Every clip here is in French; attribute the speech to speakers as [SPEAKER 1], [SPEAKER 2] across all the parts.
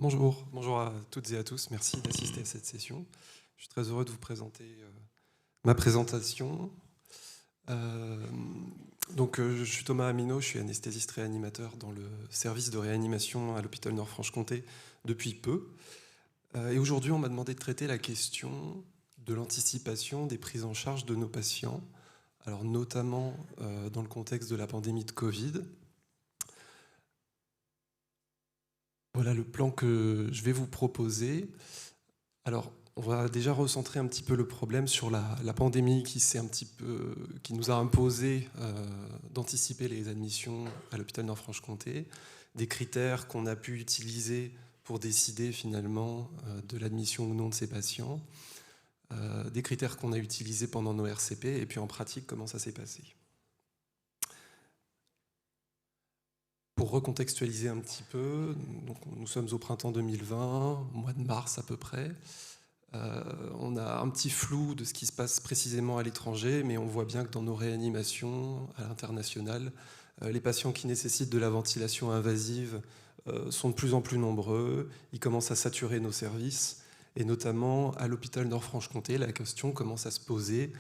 [SPEAKER 1] Bonjour à toutes et à tous. Merci d'assister à cette session. Je suis très heureux de vous présenter ma présentation. Je suis Thomas Amino, je suis anesthésiste réanimateur dans le service de réanimation à l'hôpital Nord-Franche-Comté depuis peu. Et aujourd'hui, on m'a demandé de traiter la question de l'anticipation des prises en charge de nos patients, alors notamment dans le contexte de la pandémie de Covid. Voilà le plan que je vais vous proposer. Alors, on va déjà recentrer un petit peu le problème sur la pandémie qui nous a imposé d'anticiper les admissions à l'hôpital Nord-Franche-Comté, des critères qu'on a pu utiliser pour décider finalement de l'admission ou non de ces patients, des critères qu'on a utilisés pendant nos RCP, et puis en pratique, comment ça s'est passé. Pour recontextualiser un petit peu, donc nous sommes au printemps 2020, au mois de mars à peu près. On a un petit flou de ce qui se passe précisément à l'étranger, mais on voit bien que dans nos réanimations à l'international, les patients qui nécessitent de la ventilation invasive sont de plus en plus nombreux. Ils commencent à saturer nos services, et notamment à l'hôpital Nord-Franche-Comté, la question commence à se poser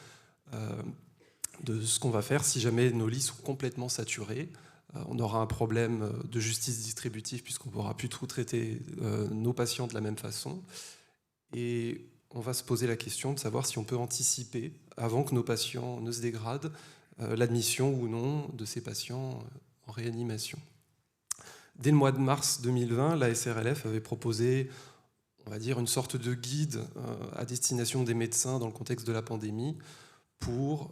[SPEAKER 1] de ce qu'on va faire si jamais nos lits sont complètement saturés. On aura un problème de justice distributive puisqu'on ne pourra plus tout traiter nos patients de la même façon. Et on va se poser la question de savoir si on peut anticiper, avant que nos patients ne se dégradent, l'admission ou non de ces patients en réanimation. Dès le mois de mars 2020, la SRLF avait proposé, on va dire, une sorte de guide à destination des médecins dans le contexte de la pandémie pour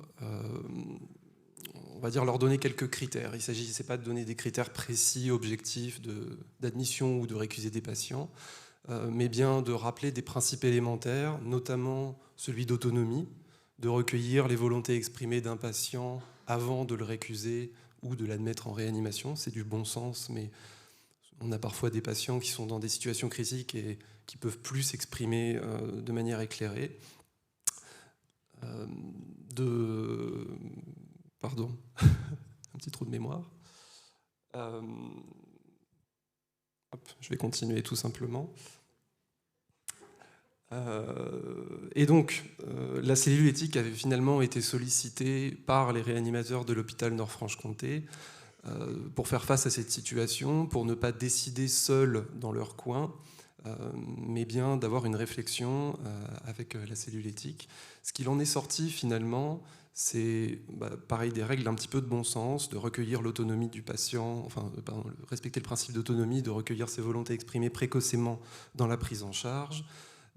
[SPEAKER 1] on va dire leur donner quelques critères. Il ne s'agissait pas de donner des critères précis, objectifs d'admission ou de récuser des patients, mais bien de rappeler des principes élémentaires, notamment celui d'autonomie, de recueillir les volontés exprimées d'un patient avant de le récuser ou de l'admettre en réanimation. C'est du bon sens, mais on a parfois des patients qui sont dans des situations critiques et qui ne peuvent plus s'exprimer de manière éclairée. Pardon, un petit trou de mémoire. Je vais continuer tout simplement. Et donc, la cellule éthique avait finalement été sollicitée par les réanimateurs de l'hôpital Nord-Franche-Comté pour faire face à cette situation, pour ne pas décider seuls dans leur coin, mais bien d'avoir une réflexion avec la cellule éthique. Ce qu'il en est sorti finalement, c'est pareil, des règles un petit peu de bon sens, de recueillir l'autonomie du patient, respecter le principe d'autonomie, de recueillir ses volontés exprimées précocement dans la prise en charge,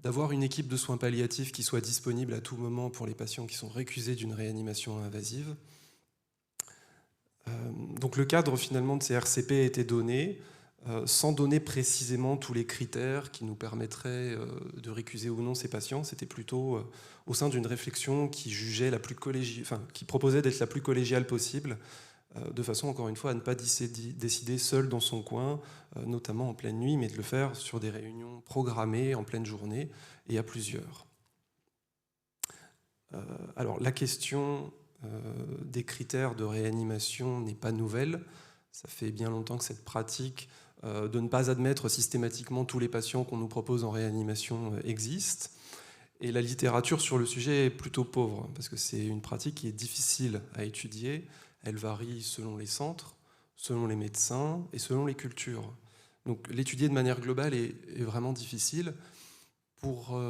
[SPEAKER 1] d'avoir une équipe de soins palliatifs qui soit disponible à tout moment pour les patients qui sont récusés d'une réanimation invasive. Donc le cadre finalement de ces RCP a été donné, sans donner précisément tous les critères qui nous permettraient de récuser ou non ces patients. C'était plutôt au sein d'une réflexion qui jugeait qui proposait d'être la plus collégiale possible, de façon, encore une fois, à ne pas décider seul dans son coin, notamment en pleine nuit, mais de le faire sur des réunions programmées en pleine journée et à plusieurs. Alors, la question des critères de réanimation n'est pas nouvelle. Ça fait bien longtemps que cette pratique de ne pas admettre systématiquement tous les patients qu'on nous propose en réanimation existe. Et la littérature sur le sujet est plutôt pauvre, parce que c'est une pratique qui est difficile à étudier. Elle varie selon les centres, selon les médecins et selon les cultures. Donc l'étudier de manière globale est vraiment difficile. Pour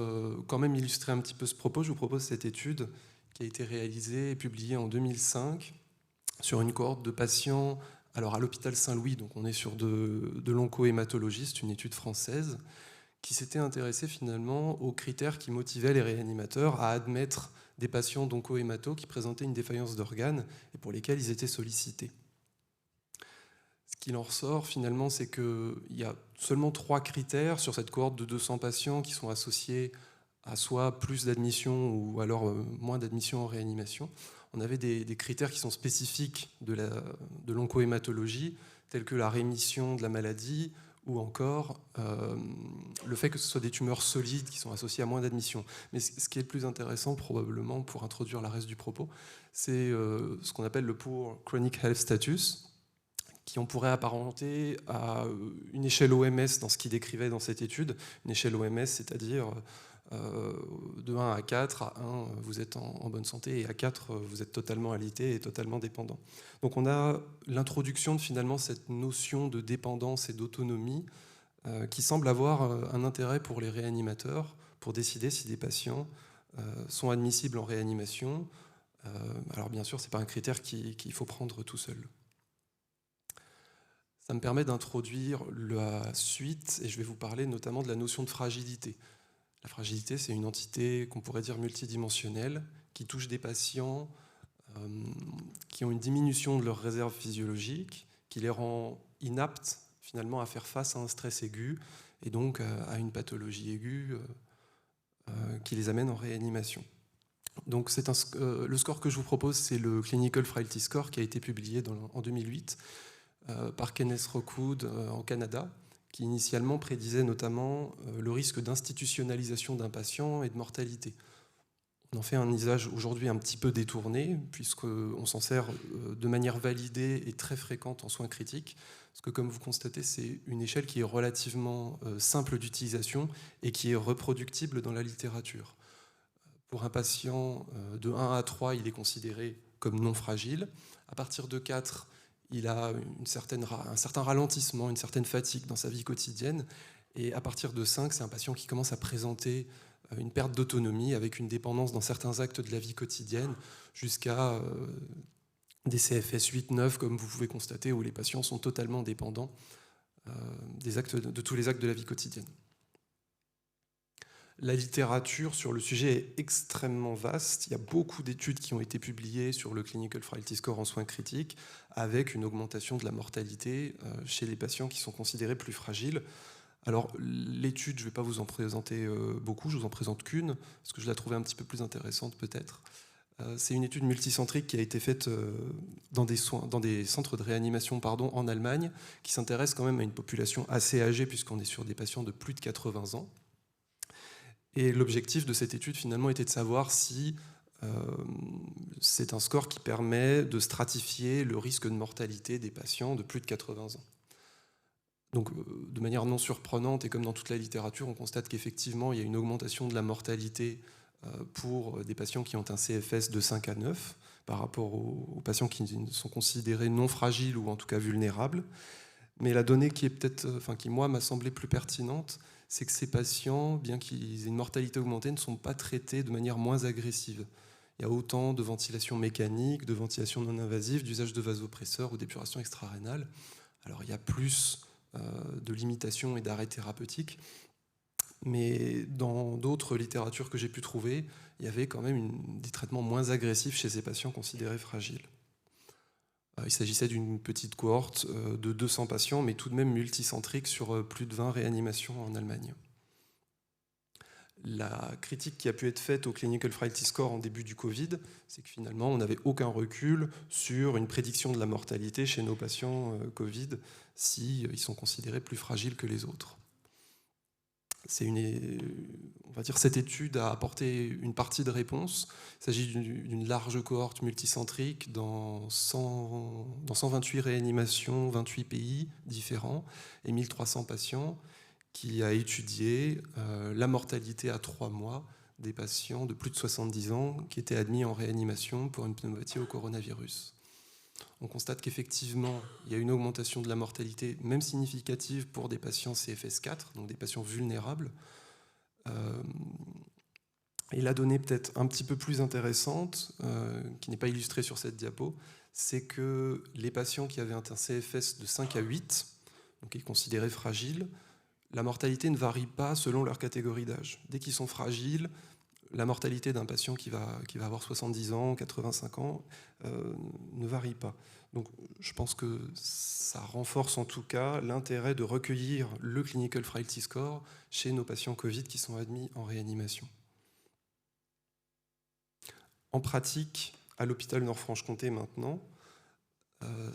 [SPEAKER 1] quand même illustrer un petit peu ce propos, je vous propose cette étude qui a été réalisée et publiée en 2005 sur une cohorte de patients à l'hôpital Saint-Louis, donc on est sur de l'onco-hématologiste, une étude française, qui s'était intéressée finalement aux critères qui motivaient les réanimateurs à admettre des patients d'onco-hémato qui présentaient une défaillance d'organes et pour lesquels ils étaient sollicités. Ce qu'il en ressort finalement, c'est qu'il y a seulement 3 critères sur cette cohorte de 200 patients qui sont associés à soit plus d'admission ou alors moins d'admission en réanimation. On avait des critères qui sont spécifiques de l'oncohématologie, tels que la rémission de la maladie ou encore le fait que ce soit des tumeurs solides qui sont associées à moins d'admission. Mais ce qui est le plus intéressant probablement pour introduire le reste du propos, c'est ce qu'on appelle le Poor Chronic Health Status, on pourrait apparenter à une échelle OMS dans ce qu'il décrivait dans cette étude. Une échelle OMS, c'est-à-dire de 1 à 4, à 1, vous êtes en bonne santé, et à 4, vous êtes totalement alité et totalement dépendant. Donc on a l'introduction de finalement cette notion de dépendance et d'autonomie qui semble avoir un intérêt pour les réanimateurs, pour décider si des patients sont admissibles en réanimation. Alors bien sûr, ce n'est pas un critère qu'il faut prendre tout seul. Ça me permet d'introduire la suite, et je vais vous parler notamment de la notion de fragilité. La fragilité, c'est une entité qu'on pourrait dire multidimensionnelle, qui touche des patients qui ont une diminution de leurs réserves physiologiques, qui les rend inaptes finalement à faire face à un stress aigu, et donc à une pathologie aiguë qui les amène en réanimation. Donc le score que je vous propose, c'est le Clinical Frailty Score qui a été publié en 2008 par Kenneth Rockwood en Canada, qui initialement prédisait notamment le risque d'institutionnalisation d'un patient et de mortalité. On en fait un usage aujourd'hui un petit peu détourné, puisqu'on s'en sert de manière validée et très fréquente en soins critiques, parce que comme vous constatez, c'est une échelle qui est relativement simple d'utilisation et qui est reproductible dans la littérature. Pour un patient de 1 à 3, il est considéré comme non fragile. À partir de 4, il a un certain ralentissement, une certaine fatigue dans sa vie quotidienne. Et à partir de 5, c'est un patient qui commence à présenter une perte d'autonomie avec une dépendance dans certains actes de la vie quotidienne jusqu'à des CFS 8-9, comme vous pouvez constater, où les patients sont totalement dépendants de tous les actes de la vie quotidienne. La littérature sur le sujet est extrêmement vaste. Il y a beaucoup d'études qui ont été publiées sur le Clinical Frailty Score en soins critiques, avec une augmentation de la mortalité chez les patients qui sont considérés plus fragiles. Alors, l'étude, je ne vais pas vous en présenter beaucoup, je ne vous en présente qu'une, parce que je la trouvais un petit peu plus intéressante peut-être. C'est une étude multicentrique qui a été faite dans des centres de réanimation en Allemagne, qui s'intéresse quand même à une population assez âgée, puisqu'on est sur des patients de plus de 80 ans. Et l'objectif de cette étude, finalement, était de savoir si c'est un score qui permet de stratifier le risque de mortalité des patients de plus de 80 ans. Donc, de manière non surprenante, et comme dans toute la littérature, on constate qu'effectivement, il y a une augmentation de la mortalité pour des patients qui ont un CFS de 5 à 9 par rapport aux patients qui sont considérés non fragiles ou en tout cas vulnérables. Mais la donnée qui moi, m'a semblé plus pertinente, c'est que ces patients, bien qu'ils aient une mortalité augmentée, ne sont pas traités de manière moins agressive. Il y a autant de ventilation mécanique, de ventilation non invasive, d'usage de vasopresseurs ou d'épuration extra-rénale. Alors il y a plus de limitations et d'arrêts thérapeutiques, mais dans d'autres littératures que j'ai pu trouver, il y avait quand même des traitements moins agressifs chez ces patients considérés fragiles. Il s'agissait d'une petite cohorte de 200 patients, mais tout de même multicentrique sur plus de 20 réanimations en Allemagne. La critique qui a pu être faite au Clinical Frailty Score en début du Covid, c'est que finalement, on n'avait aucun recul sur une prédiction de la mortalité chez nos patients Covid s'ils sont considérés plus fragiles que les autres. On va dire, cette étude a apporté une partie de réponse. Il s'agit d'une large cohorte multicentrique dans 128 réanimations, 28 pays différents et 1300 patients, qui a étudié la mortalité à 3 mois des patients de plus de 70 ans qui étaient admis en réanimation pour une pneumopathie au coronavirus. On constate qu'effectivement, il y a une augmentation de la mortalité, même significative, pour des patients CFS4, donc des patients vulnérables. Et la donnée peut-être un petit peu plus intéressante, qui n'est pas illustrée sur cette diapo, c'est que les patients qui avaient un CFS de 5 à 8, donc qui est considéré fragile, la mortalité ne varie pas selon leur catégorie d'âge. Dès qu'ils sont fragiles, la mortalité d'un patient qui va avoir 70 ans, 85 ans, ne varie pas. Donc je pense que ça renforce en tout cas l'intérêt de recueillir le Clinical Frailty Score chez nos patients Covid qui sont admis en réanimation. En pratique, à l'hôpital Nord-Franche-Comté maintenant,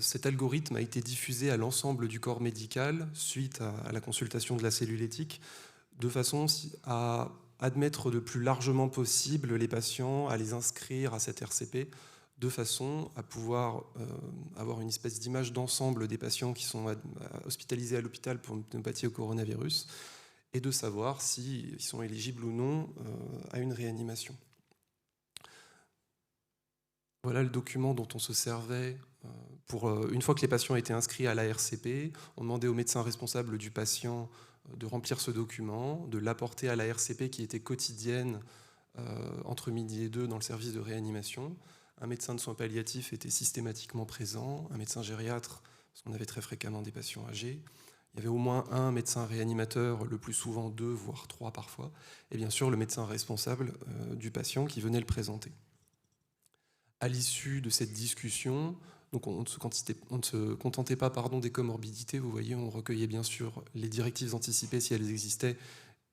[SPEAKER 1] cet algorithme a été diffusé à l'ensemble du corps médical suite à la consultation de la cellule éthique, de façon à admettre le plus largement possible les patients, à les inscrire à cette RCP. de façon à pouvoir avoir une espèce d'image d'ensemble des patients qui sont hospitalisés à l'hôpital pour une pneumopathie au coronavirus, et de savoir s'ils sont éligibles ou non à une réanimation. Voilà le document dont on se servait une fois que les patients étaient inscrits à l'ARCP. On demandait au médecin responsable du patient de remplir ce document, de l'apporter à l'ARCP qui était quotidienne entre midi et 2 dans le service de réanimation. Un médecin de soins palliatifs était systématiquement présent, un médecin gériatre, parce qu'on avait très fréquemment des patients âgés. Il y avait au moins un médecin réanimateur, le plus souvent 2, voire 3 parfois, et bien sûr le médecin responsable du patient qui venait le présenter. À l'issue de cette discussion, donc on ne se contentait pas des comorbidités, vous voyez, on recueillait bien sûr les directives anticipées si elles existaient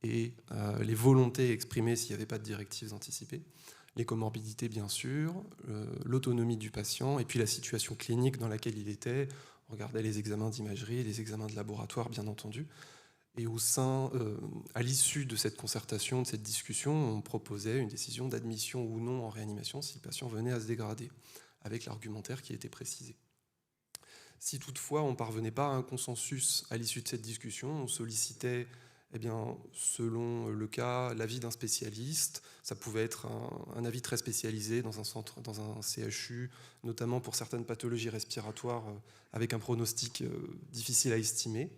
[SPEAKER 1] et les volontés exprimées s'il n'y avait pas de directives anticipées, les comorbidités bien sûr, l'autonomie du patient et puis la situation clinique dans laquelle il était. On regardait les examens d'imagerie, les examens de laboratoire bien entendu. Et à l'issue de cette concertation, de cette discussion, on proposait une décision d'admission ou non en réanimation si le patient venait à se dégrader, avec l'argumentaire qui était précisé. Si toutefois on ne parvenait pas à un consensus à l'issue de cette discussion, on sollicitait, selon le cas, l'avis d'un spécialiste. Ça pouvait être un avis très spécialisé dans un centre, dans un CHU, notamment pour certaines pathologies respiratoires avec un pronostic difficile à estimer.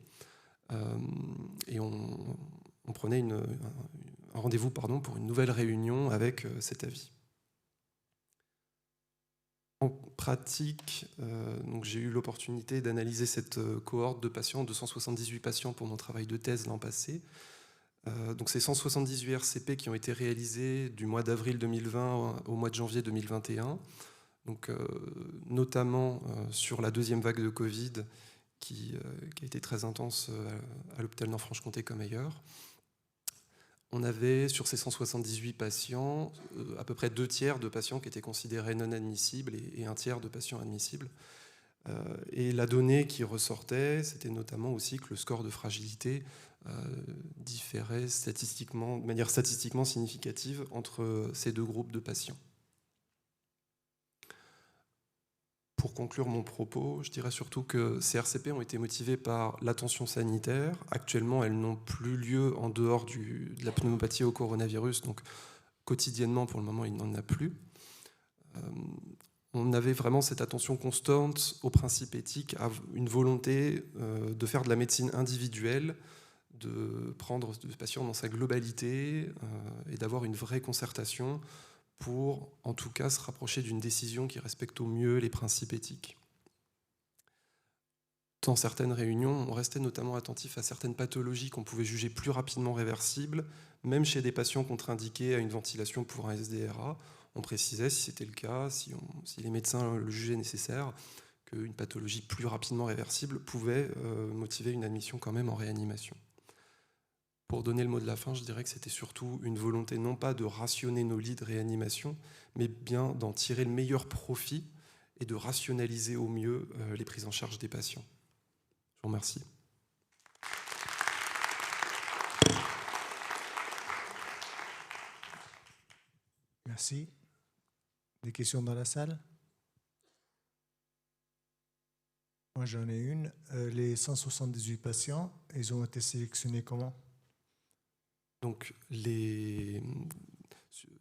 [SPEAKER 1] Et on prenait un rendez-vous pour une nouvelle réunion avec cet avis. En pratique, donc j'ai eu l'opportunité d'analyser cette cohorte de patients, 278 patients pour mon travail de thèse l'an passé. Donc ces 178 RCP qui ont été réalisés du mois d'avril 2020 au mois de janvier 2021, donc, notamment sur la deuxième vague de Covid qui a été très intense à l'hôpital Nord-Franche-Comté comme ailleurs. On avait sur ces 178 patients à peu près 2/3 de patients qui étaient considérés non admissibles et 1/3 de patients admissibles. Et la donnée qui ressortait, c'était notamment aussi que le score de fragilité différait de manière statistiquement significative entre ces deux groupes de patients. Pour conclure mon propos, je dirais surtout que ces RCP ont été motivés par l'attention sanitaire. Actuellement, elles n'ont plus lieu en dehors de la pneumopathie au coronavirus, donc quotidiennement, pour le moment, il n'en a plus. On avait vraiment cette attention constante aux principes éthiques, à une volonté de faire de la médecine individuelle, de prendre le patient dans sa globalité et d'avoir une vraie concertation pour, en tout cas, se rapprocher d'une décision qui respecte au mieux les principes éthiques. Dans certaines réunions, on restait notamment attentif à certaines pathologies qu'on pouvait juger plus rapidement réversibles, même chez des patients contre-indiqués à une ventilation pour un SDRA. On précisait, si c'était le cas, si les médecins le jugeaient nécessaire, qu'une pathologie plus rapidement réversible pouvait motiver une admission quand même en réanimation. Pour donner le mot de la fin, je dirais que c'était surtout une volonté non pas de rationner nos lits de réanimation, mais bien d'en tirer le meilleur profit et de rationaliser au mieux les prises en charge des patients. Je vous remercie.
[SPEAKER 2] Merci. Des questions dans la salle? Moi, j'en ai une. Les 178 patients, ils ont été sélectionnés comment?
[SPEAKER 1] Donc,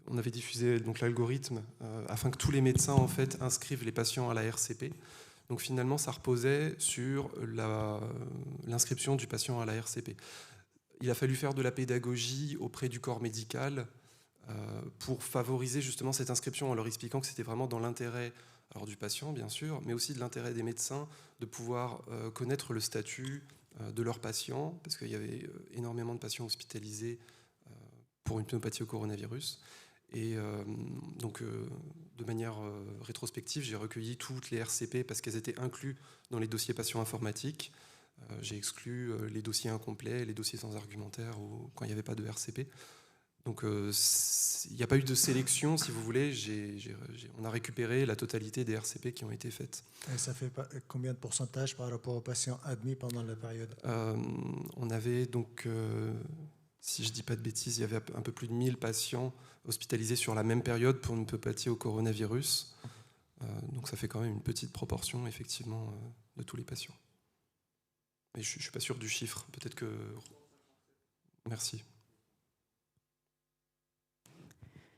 [SPEAKER 1] on avait diffusé l'algorithme afin que tous les médecins en fait, inscrivent les patients à la RCP. Donc finalement, ça reposait sur l'inscription du patient à la RCP. Il a fallu faire de la pédagogie auprès du corps médical pour favoriser justement cette inscription en leur expliquant que c'était vraiment dans l'intérêt du patient, bien sûr, mais aussi de l'intérêt des médecins de pouvoir connaître le statut de leurs patients, parce qu'il y avait énormément de patients hospitalisés pour une pneumopathie au coronavirus. Et donc, de manière rétrospective, j'ai recueilli toutes les RCP parce qu'elles étaient incluses dans les dossiers patients informatiques. J'ai exclu les dossiers incomplets, les dossiers sans argumentaire ou quand il n'y avait pas de RCP. Donc, il n'y a pas eu de sélection, si vous voulez. On a récupéré la totalité des RCP qui ont été faites.
[SPEAKER 2] Et ça fait combien de pourcentage par rapport aux patients admis pendant la période?
[SPEAKER 1] On avait donc, si je ne dis pas de bêtises, il y avait un peu plus de 1000 patients hospitalisés sur la même période pour une pneumopathie au coronavirus. Donc ça fait quand même une petite proportion, effectivement, de tous les patients. Mais je ne suis pas sûr du chiffre. Peut-être que... Merci.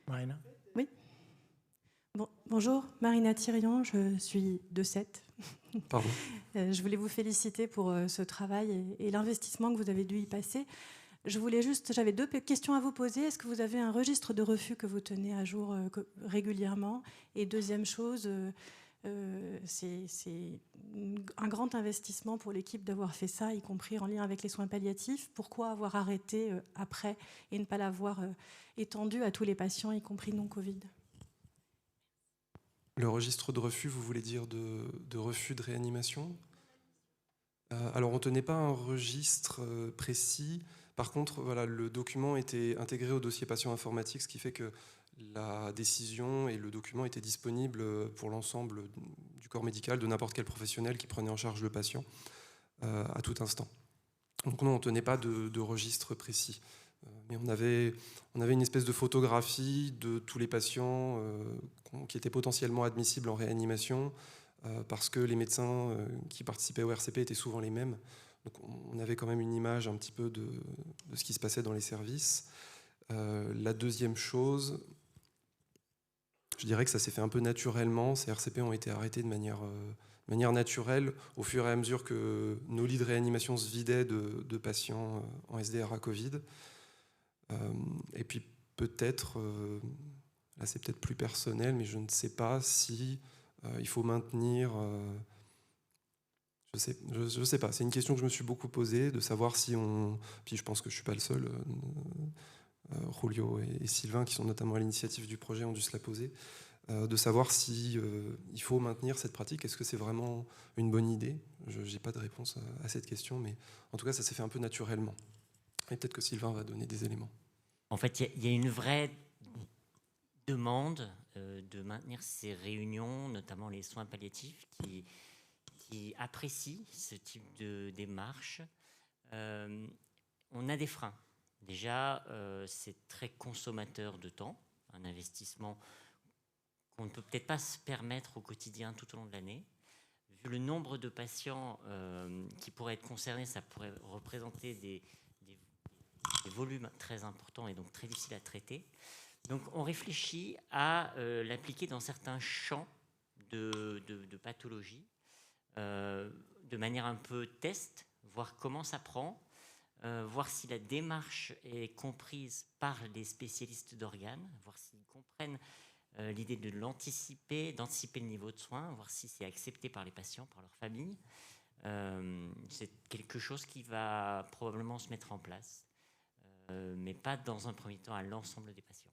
[SPEAKER 2] Marina?
[SPEAKER 3] Oui. Bonjour, Marina Thirion, je suis de Sète.
[SPEAKER 1] Pardon.
[SPEAKER 3] Je voulais vous féliciter pour ce travail et l'investissement que vous avez dû y passer. J'avais 2 questions à vous poser. Est-ce que vous avez un registre de refus que vous tenez à jour régulièrement? Et deuxième chose, c'est un grand investissement pour l'équipe d'avoir fait ça, y compris en lien avec les soins palliatifs. Pourquoi avoir arrêté après et ne pas l'avoir étendu à tous les patients, y compris non-Covid?
[SPEAKER 1] Le registre de refus, vous voulez dire de refus de réanimation? Alors, on ne tenait pas un registre précis. Par contre, voilà, le document était intégré au dossier patient informatique, ce qui fait que la décision et le document étaient disponibles pour l'ensemble du corps médical, de n'importe quel professionnel qui prenait en charge le patient à tout instant. Donc non, on ne tenait pas de registre précis. Mais on avait une espèce de photographie de tous les patients qui étaient potentiellement admissibles en réanimation, parce que les médecins qui participaient au RCP étaient souvent les mêmes. Donc on avait quand même une image un petit peu de ce qui se passait dans les services. La deuxième chose, je dirais que ça s'est fait un peu naturellement. Ces RCP ont été arrêtés de manière naturelle au fur et à mesure que nos lits de réanimation se vidaient de patients en SDRA Covid. Et puis peut-être, là c'est peut-être plus personnel, mais je ne sais pas si il faut maintenir... je sais pas, c'est une question que je me suis beaucoup posée, de savoir si on... Puis je pense que je ne suis pas le seul, Julio et Sylvain, qui sont notamment à l'initiative du projet, ont dû se la poser, de savoir si il faut maintenir cette pratique. Est-ce que c'est vraiment une bonne idée? Je n'ai pas de réponse à cette question, mais en tout cas, ça s'est fait un peu naturellement. Et peut-être que Sylvain va donner des éléments.
[SPEAKER 4] En fait, il y a une vraie demande de maintenir ces réunions, notamment les soins palliatifs, qui apprécient ce type de démarche. On a des freins. Déjà, c'est très consommateur de temps, un investissement qu'on ne peut peut-être pas se permettre au quotidien tout au long de l'année. Vu le nombre de patients qui pourraient être concernés, ça pourrait représenter des volumes très importants et donc très difficiles à traiter. Donc on réfléchit à l'appliquer dans certains champs de pathologie, de manière un peu test, voir comment ça prend, voir si la démarche est comprise par les spécialistes d'organes, voir s'ils comprennent l'idée de l'anticiper, d'anticiper le niveau de soins, voir si c'est accepté par les patients, par leur famille. C'est quelque chose qui va probablement se mettre en place, mais pas dans un premier temps à l'ensemble des patients.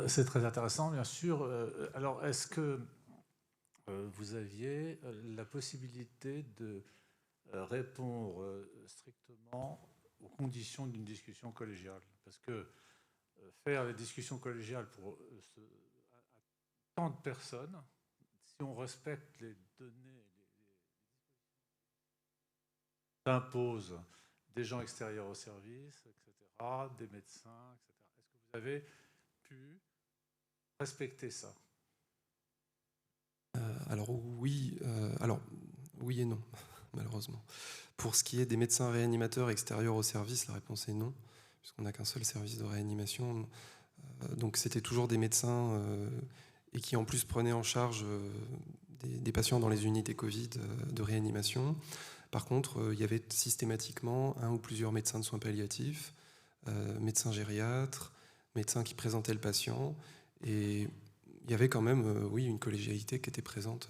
[SPEAKER 5] C'est très intéressant, bien sûr. Alors, est-ce que vous aviez la possibilité de répondre strictement aux conditions d'une discussion collégiale? Parce que faire les discussions collégiales pour tant de personnes, si on respecte les données, impose des gens extérieurs au service, etc., des médecins, etc. Est-ce que vous avez pu respecter ça?
[SPEAKER 1] Alors oui et non, malheureusement. Pour ce qui est des médecins réanimateurs extérieurs au service, la réponse est non, puisqu'on n'a qu'un seul service de réanimation. Donc c'était toujours des médecins et qui en plus prenaient en charge des patients dans les unités Covid de réanimation. Par contre, il y avait systématiquement un ou plusieurs médecins de soins palliatifs, médecins gériatres, médecins qui présentaient le patient, et il y avait quand même, oui, une collégialité qui était présente.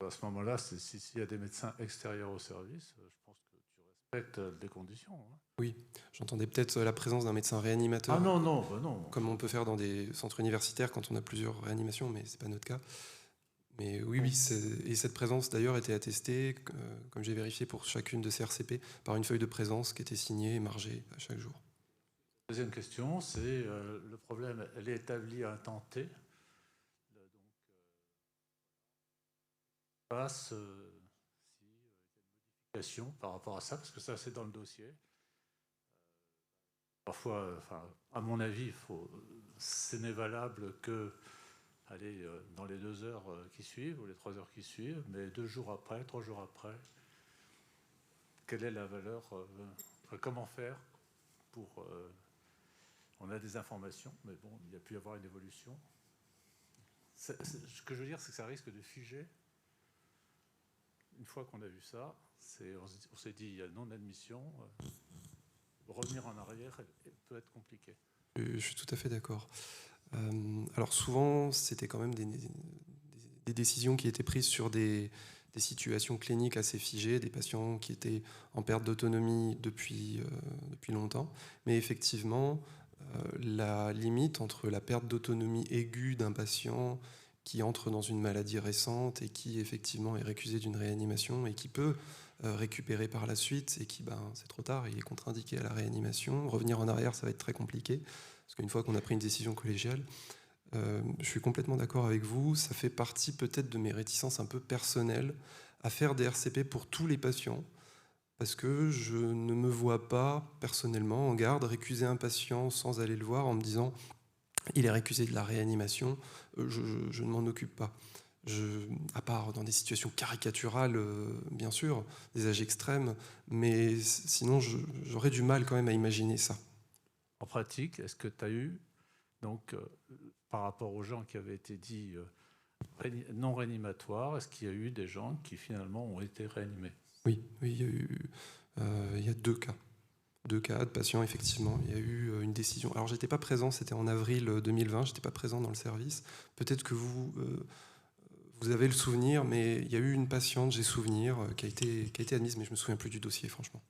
[SPEAKER 5] À ce moment-là, s'il y a des médecins extérieurs au service, je pense que tu respectes les conditions. Hein.
[SPEAKER 1] Oui, j'entendais peut-être la présence d'un médecin réanimateur.
[SPEAKER 5] Ah non, non, bah non.
[SPEAKER 1] Comme on peut faire dans des centres universitaires quand on a plusieurs réanimations, mais ce n'est pas notre cas. Mais oui, et cette présence d'ailleurs était attestée, comme j'ai vérifié pour chacune de ces RCP, par une feuille de présence qui était signée et margée à chaque jour.
[SPEAKER 5] Deuxième question, c'est le problème, elle est établie à un temps T. Donc, passe s'il y a une modification par rapport à ça, parce que ça, c'est dans le dossier. Parfois, à mon avis, ce n'est valable que dans les 2 heures qui suivent ou les 3 heures qui suivent, mais 2 jours après, 3 jours après, quelle est la valeur comment faire pour... on a des informations, mais bon, il y a pu y avoir une évolution. Ce que je veux dire, c'est que ça risque de figer. Une fois qu'on a vu ça, on s'est dit, il y a non-admission. Revenir en arrière peut être compliqué.
[SPEAKER 1] Je suis tout à fait d'accord. Alors souvent, c'était quand même des décisions qui étaient prises sur des situations cliniques assez figées, des patients qui étaient en perte d'autonomie depuis longtemps. Mais effectivement, la limite entre la perte d'autonomie aiguë d'un patient qui entre dans une maladie récente et qui effectivement est récusé d'une réanimation et qui peut récupérer par la suite et qui, c'est trop tard, il est contre-indiqué à la réanimation. Revenir en arrière, ça va être très compliqué, parce qu'une fois qu'on a pris une décision collégiale, je suis complètement d'accord avec vous, ça fait partie peut-être de mes réticences un peu personnelles à faire des RCP pour tous les patients, parce que je ne me vois pas personnellement en garde récuser un patient sans aller le voir en me disant il est récusé de la réanimation, je ne m'en occupe pas. À part dans des situations caricaturales, bien sûr, des âges extrêmes, mais sinon j'aurais du mal quand même à imaginer ça.
[SPEAKER 5] En pratique, est-ce que tu as eu, donc, par rapport aux gens qui avaient été dits non réanimatoires, est-ce qu'il y a eu des gens qui finalement ont été réanimés?
[SPEAKER 1] Oui, il y a 2 cas. 2 cas de patients, effectivement. Il y a eu une décision. Alors, j'étais pas présent, c'était en avril 2020, j'étais pas présent dans le service. Peut-être que vous avez le souvenir, mais il y a eu une patiente, j'ai souvenir, qui a été admise, mais je me souviens plus du dossier, franchement.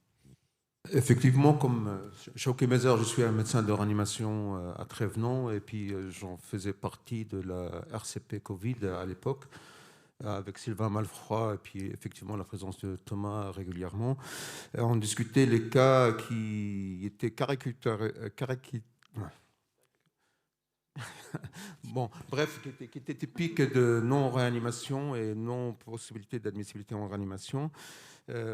[SPEAKER 6] Effectivement, comme Chauke Mezer, je suis un médecin de réanimation à Trévenans, et puis j'en faisais partie de la RCP Covid à l'époque, avec Sylvain Malfroid, et puis effectivement la présence de Thomas régulièrement. On discutait les cas qui étaient bon, bref, qui étaient typiques de non-réanimation et non-possibilité d'admissibilité en réanimation,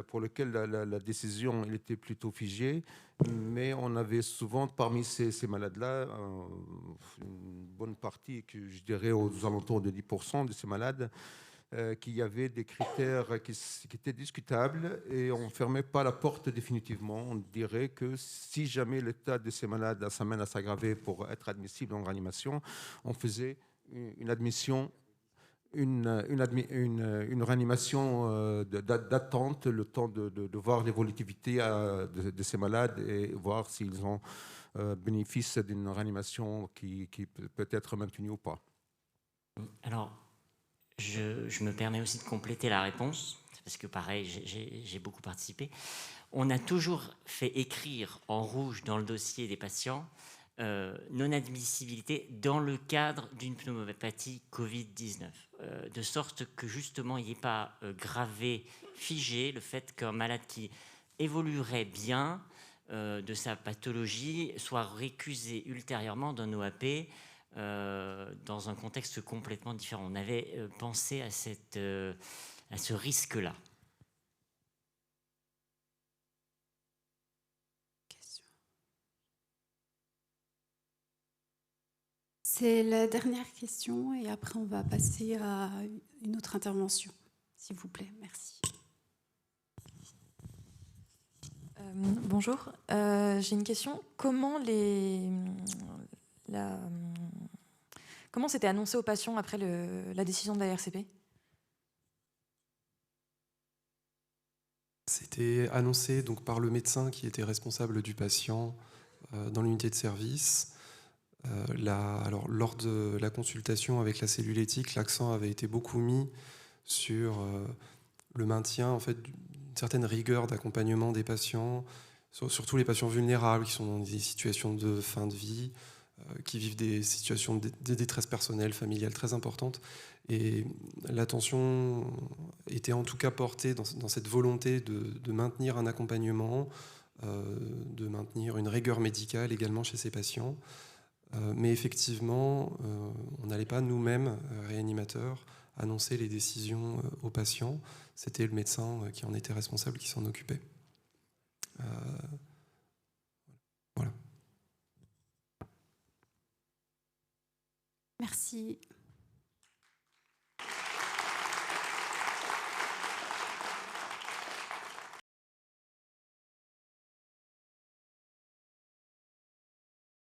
[SPEAKER 6] pour lequel la décision elle était plutôt figée, mais on avait souvent parmi ces malades-là, une bonne partie, que je dirais aux alentours de 10% de ces malades, qu'il y avait des critères qui étaient discutables et on ne fermait pas la porte définitivement. On dirait que si jamais l'état de ces malades s'amène à s'aggraver pour être admissible en réanimation, on faisait une admission, une réanimation d'attente, le temps de voir l'évolutivité de ces malades et voir s'ils ont bénéfice d'une réanimation qui peut être maintenue ou pas.
[SPEAKER 4] Alors, je me permets aussi de compléter la réponse, parce que pareil, j'ai beaucoup participé. On a toujours fait écrire en rouge dans le dossier des patients non-admissibilité dans le cadre d'une pneumopathie Covid-19, de sorte que justement il n'y ait pas gravé, figé le fait qu'un malade qui évoluerait bien de sa pathologie soit récusé ultérieurement d'un OAP dans un contexte complètement différent. On avait pensé à ce risque-là.
[SPEAKER 7] C'est la dernière question et après on va passer à une autre intervention, s'il vous plaît. Merci.
[SPEAKER 8] Bonjour, j'ai une question. Comment c'était annoncé aux patients après la décision de la RCP?
[SPEAKER 1] C'était annoncé donc par le médecin qui était responsable du patient dans l'unité de service. Alors, lors de la consultation avec la cellule éthique, l'accent avait été beaucoup mis sur le maintien en fait, d'une certaine rigueur d'accompagnement des patients, surtout les patients vulnérables qui sont dans des situations de fin de vie, qui vivent des situations de détresse personnelle, familiale très importantes. Et l'attention était en tout cas portée dans cette volonté de maintenir un accompagnement de maintenir une rigueur médicale également chez ces patients. Mais effectivement, on n'allait pas nous-mêmes, réanimateurs, annoncer les décisions aux patients. C'était le médecin qui en était responsable, qui s'en occupait. Voilà.
[SPEAKER 7] Merci.